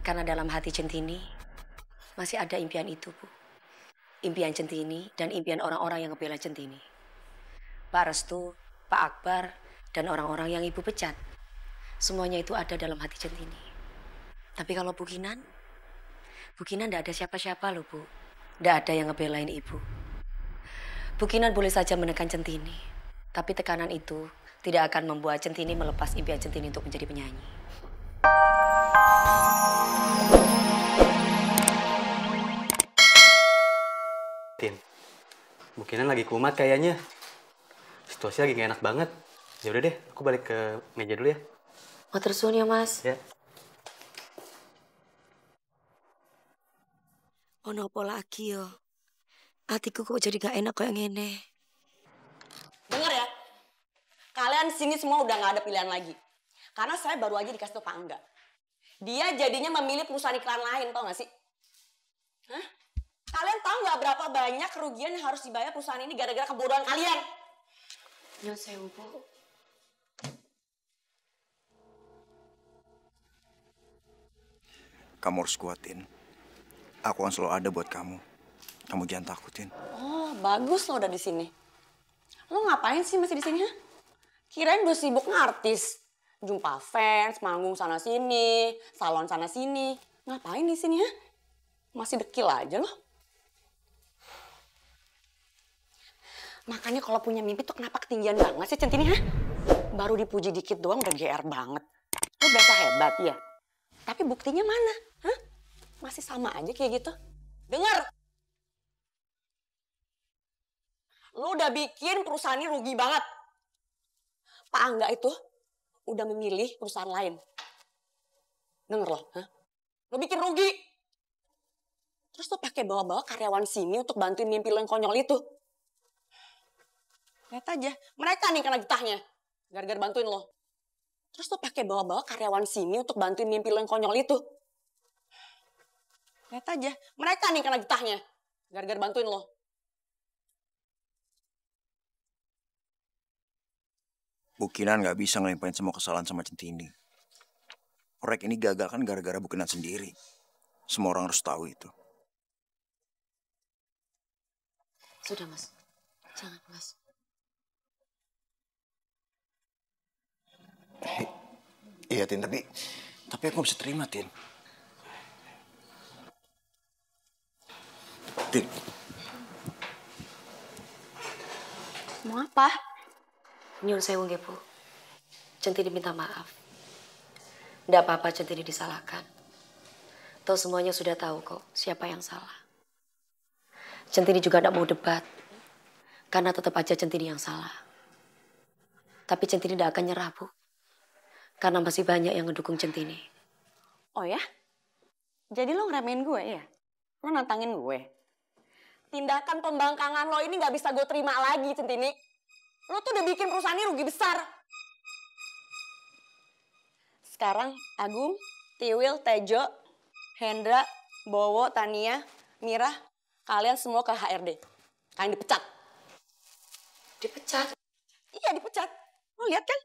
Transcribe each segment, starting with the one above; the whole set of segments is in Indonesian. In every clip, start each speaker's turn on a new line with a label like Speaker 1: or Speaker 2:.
Speaker 1: Karena dalam hati Centini masih ada impian itu, Bu. Impian Centini dan impian orang-orang yang ngebela Centini. Pak Restu, Pak Akbar, dan orang-orang yang Ibu pecat. Semuanya itu ada dalam hati Centini. Tapi kalau Bu Kinan tidak ada siapa-siapa loh, Bu. Tidak ada yang ngebelain Ibu. Bu Kinan boleh saja menekan Centini. Tapi tekanan itu tidak akan membuat Centini melepas impian Centini untuk menjadi penyanyi.
Speaker 2: Tin, Bu Kinan lagi kumat kayaknya. Situasi lagi gak enak banget. Ya udah deh, aku balik ke meja dulu ya.
Speaker 1: Matur suwun ya, Mas.
Speaker 2: Ya.
Speaker 1: Ono apa lagi yo? Hatiku kok jadi gak enak kayak gini.
Speaker 3: Dengar ya, kalian sini semua udah gak ada pilihan lagi. Karena saya baru aja dikasih tau Pak Angga. Dia jadinya memilih perusahaan iklan lain, tau gak sih? Hah? Kalian tahu gak berapa banyak kerugian yang harus dibayar perusahaan ini gara-gara kebodohan kalian?
Speaker 1: Nyun sewu, Bu.
Speaker 4: Kamu harus kuatin. Aku akan selalu ada buat kamu. Kamu jangan takutin.
Speaker 3: Oh, bagus lo udah di sini. Lo ngapain sih masih di sini, ha? Kirain udah sibuk ngartis. Jumpa fans, manggung sana-sini, salon sana-sini. Ngapain di sini, ha? Masih dekil aja lo. Makanya kalau punya mimpi tuh kenapa ketinggian banget sih Centini, ha? Baru dipuji dikit doang udah GR banget. Lo berasa hebat ya? Tapi buktinya mana? Hah? Masih sama aja kayak gitu. Dengar! Lo udah bikin perusahaan ini rugi banget. Pak Angga itu udah memilih perusahaan lain. Denger lo, hah? Lo bikin rugi. Terus lo pakai bawa-bawa karyawan sini untuk bantuin mimpi lo yang konyol itu. Lihat aja, mereka nih kena getahnya. Gara-gara bantuin lo. Terus lo pakai bawa-bawa karyawan sini untuk bantuin mimpi lo yang konyol itu. Lihat aja, mereka nih kena getahnya. Gara-gara bantuin lo.
Speaker 4: Bu Kinan gak bisa ngelimpahin semua kesalahan sama Centini. Proyek ini gagal kan gara-gara Bu Kinan sendiri. Semua orang harus tahu itu.
Speaker 1: Sudah, Mas. Jangan, Mas.
Speaker 4: Iya, Tin, tapi aku gak bisa terima, Tin. Tin.
Speaker 3: Mau apa?
Speaker 1: Nyun sewu nggih, Bu. Centini minta maaf. Nggak apa-apa Centini disalahkan. Toh semuanya sudah tahu kok siapa yang salah. Centini juga nggak mau debat. Karena tetap aja Centini yang salah. Tapi Centini nggak akan nyerah, Bu. Karena masih banyak yang ngedukung Centini.
Speaker 3: Oh ya? Jadi lo ngeremehin gue ya? Lo nantangin gue? Tindakan pembangkangan lo ini gak bisa gue terima lagi, Centini. Lo tuh udah bikin perusahaan ini rugi besar. Sekarang Agung, Tiwil, Tejo, Hendra, Bowo, Tania, Mira, kalian semua ke HRD. Kalian dipecat.
Speaker 1: Dipecat?
Speaker 3: Iya, dipecat. Lo lihat kan?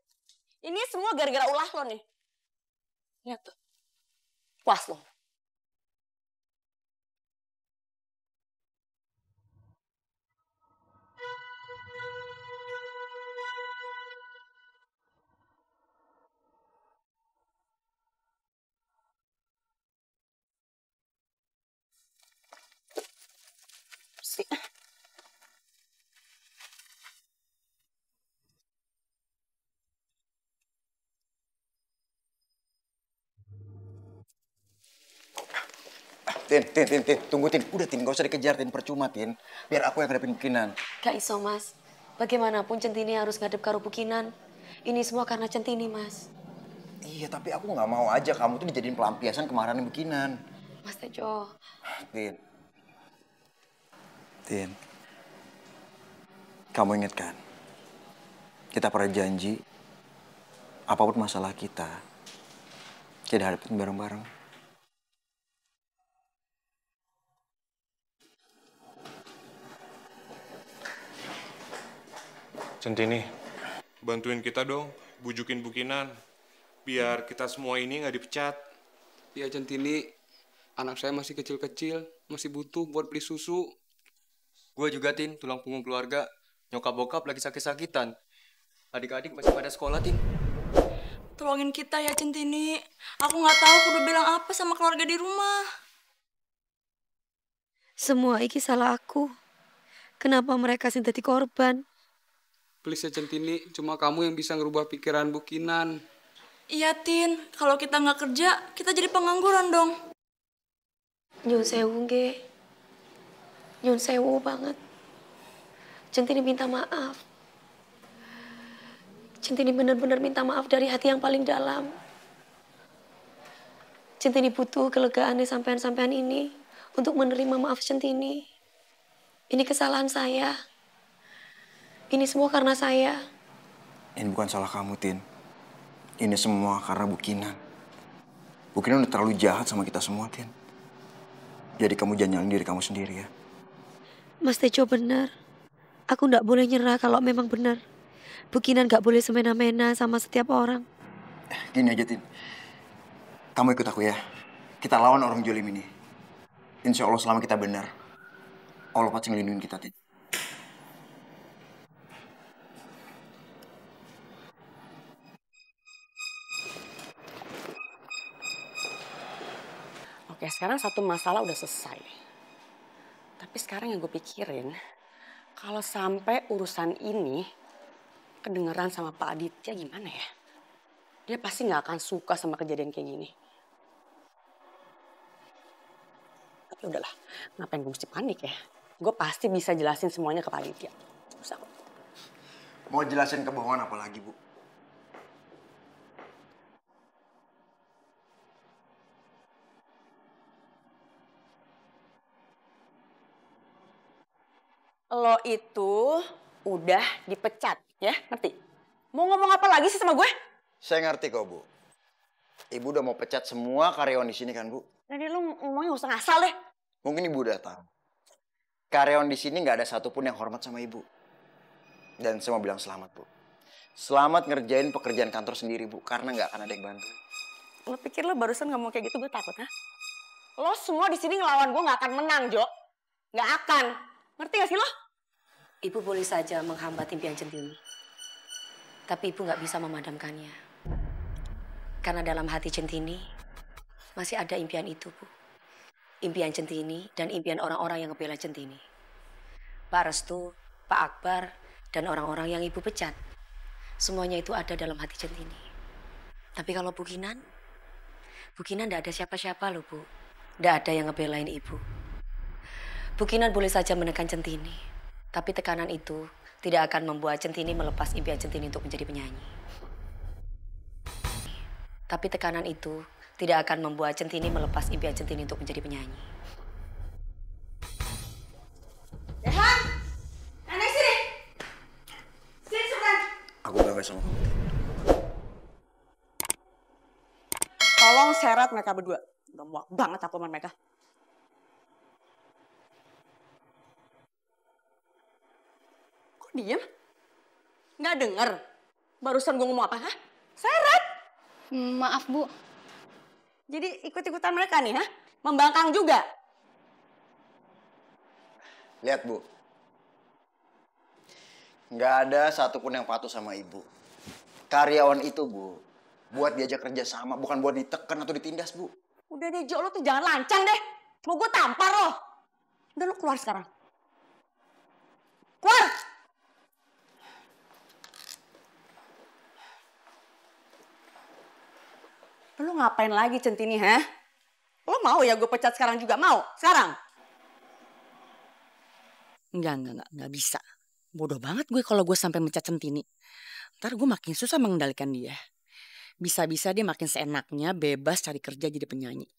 Speaker 3: Ini semua gara-gara ulah lo nih. Lihat tuh. Puas lo.
Speaker 4: Tin. Tunggu, Tin. Udah, Tin. Gak usah dikejar, Tin. Percuma, Tin. Biar aku yang hadapin Bu Kinan.
Speaker 1: Gak iso, Mas. Bagaimanapun Centini harus ngadep karo Bu Kinan. Ini semua karena Centini, Mas.
Speaker 4: Iya, tapi aku gak mau aja kamu tuh dijadiin pelampiasan kemarahan Bu Kinan.
Speaker 1: Mas Tejo.
Speaker 4: Tin. Kamu inget kan? Kita pernah janji, apapun masalah kita hadapin bareng-bareng.
Speaker 5: Centini, bantuin kita dong, bujukin Bu Kinan. Biar kita semua ini nggak dipecat. Ya Centini, anak saya masih kecil-kecil, masih butuh buat beli susu.
Speaker 6: Gue juga, Tin, tulang punggung keluarga. Nyokap bokap lagi sakit-sakitan. Adik-adik masih pada sekolah, Tin.
Speaker 7: Tolongin kita ya Centini. Aku nggak tahu kudu bilang apa sama keluarga di rumah.
Speaker 1: Semua iki salah aku. Kenapa mereka sing dadi korban?
Speaker 5: Please ya Centini, cuma kamu yang bisa ngerubah pikiran Bu Kinan.
Speaker 7: Iya Tin, kalau kita nggak kerja, kita jadi pengangguran dong.
Speaker 1: Nyun sewu nge. Nyun sewu banget. Centini minta maaf. Centini benar-benar minta maaf dari hati yang paling dalam. Centini butuh kelegaannya sampean-sampean ini untuk menerima maaf Centini. Ini kesalahan saya. Ini semua karena saya.
Speaker 4: Ini bukan salah kamu, Tin. Ini semua karena Bu Kinan. Bu Kinan udah terlalu jahat sama kita semua, Tin. Jadi kamu jangan nyalain diri kamu sendiri ya.
Speaker 1: Mas Tejo benar. Aku nggak boleh nyerah kalau memang benar. Bu Kinan nggak boleh semena-mena sama setiap orang.
Speaker 4: Gini aja, Tin. Kamu ikut aku ya. Kita lawan orang jolim ini. Insya Allah selama kita benar, Allah pasti ngelindungin kita, Tin.
Speaker 3: Oke, sekarang satu masalah udah selesai. Tapi sekarang yang gue pikirin, kalau sampai urusan ini kedengeran sama Pak Aditya gimana ya? Dia pasti nggak akan suka sama kejadian kayak gini. Tapi udahlah, ngapain gue mesti panik ya? Gue pasti bisa jelasin semuanya ke Pak Aditya. Usah kok.
Speaker 4: Mau jelasin kebohongan apa lagi, Bu?
Speaker 3: Lo itu udah dipecat, ya? Ngerti? Mau ngomong apa lagi sih sama gue?
Speaker 4: Saya ngerti kok, Bu. Ibu udah mau pecat semua karyawan di sini kan, Bu?
Speaker 3: Jadi lo ngomongnya gak usah ngasal deh.
Speaker 4: Mungkin Ibu udah tahu. Karyawan di sini nggak ada satupun yang hormat sama Ibu. Dan saya mau bilang selamat, Bu. Selamat ngerjain pekerjaan kantor sendiri, Bu. Karena nggak akan ada yang bantu.
Speaker 3: Lo pikir lo barusan ngomong kayak gitu gue takut, ha? Lo semua di sini ngelawan gue gak akan menang, Jo. Gak akan. Ngerti gak sih lo?
Speaker 1: Ibu boleh saja menghambat impian Centini. Tapi ibu nggak bisa memadamkannya. Karena dalam hati Centini masih ada impian itu, Bu. Impian Centini dan impian orang-orang yang ngebela Centini. Pak Restu, Pak Akbar, dan orang-orang yang ibu pecat. Semuanya itu ada dalam hati Centini. Tapi kalau Bu Kinan nggak ada siapa-siapa loh, Bu. Nggak ada yang ngebelain ibu. Bu Kinan boleh saja menekan Centini, tapi tekanan itu tidak akan membuat Centini melepas impian Centini untuk menjadi penyanyi. Tapi tekanan itu tidak akan membuat Centini melepas impian Centini untuk menjadi penyanyi.
Speaker 3: Dehan! Nenek sini! Sini sebentar.
Speaker 4: Aku bangga sama kamu.
Speaker 3: Tolong seret mereka berdua. Udah muak banget aku sama mereka. Kok diem? Nggak denger? Barusan gue ngomong apa, ha? Seret!
Speaker 8: Maaf, Bu.
Speaker 3: Jadi ikut-ikutan mereka nih, ha? Membangkang juga.
Speaker 4: Lihat, Bu. Nggak ada satupun yang patuh sama Ibu. Karyawan itu, Bu, buat diajak kerja sama, bukan buat ditekan atau ditindas, Bu.
Speaker 3: Udah deh, Jo, lo tuh jangan lancang deh. Mau gue tampar lo. Udah, lo keluar sekarang. Keluar! Lo ngapain lagi Centini, ha? Lo mau ya gue pecat sekarang juga? Mau? Sekarang? Enggak bisa. Bodoh banget gue kalau gue sampai mecat Centini. Ntar gue makin susah mengendalikan dia. Bisa-bisa dia makin seenaknya bebas cari kerja jadi penyanyi.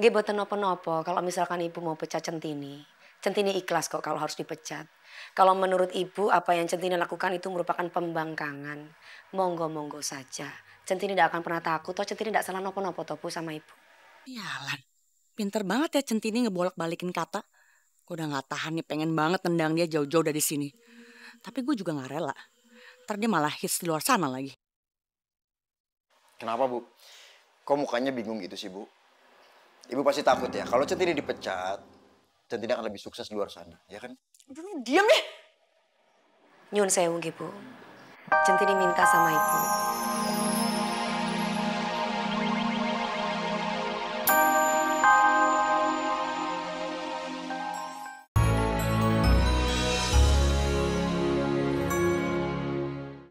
Speaker 1: Nggih boten nopo-nopo kalau misalkan ibu mau pecat Centini. Centini ikhlas kok kalau harus dipecat. Kalau menurut ibu apa yang Centini lakukan itu merupakan pembangkangan. Monggo-monggo saja. Centini tidak akan pernah takut toh Centini tidak salah nopo-nopo topu sama ibu.
Speaker 3: Iyalan. Pinter banget ya Centini ngebolak-balikin kata. Gue udah gak tahan nih, pengen banget tendang dia jauh-jauh dari sini. Tapi gue juga gak rela. Ntar dia malah hits di luar sana lagi.
Speaker 4: Kenapa, Bu? Kok mukanya bingung gitu sih, Bu? Ibu pasti takut ya, kalau Centini dipecat, Centini akan lebih sukses di luar sana, ya kan?
Speaker 3: Aduh, lu diam deh.
Speaker 1: Nyun sewu nggih, Bu. Centini minta sama Ibu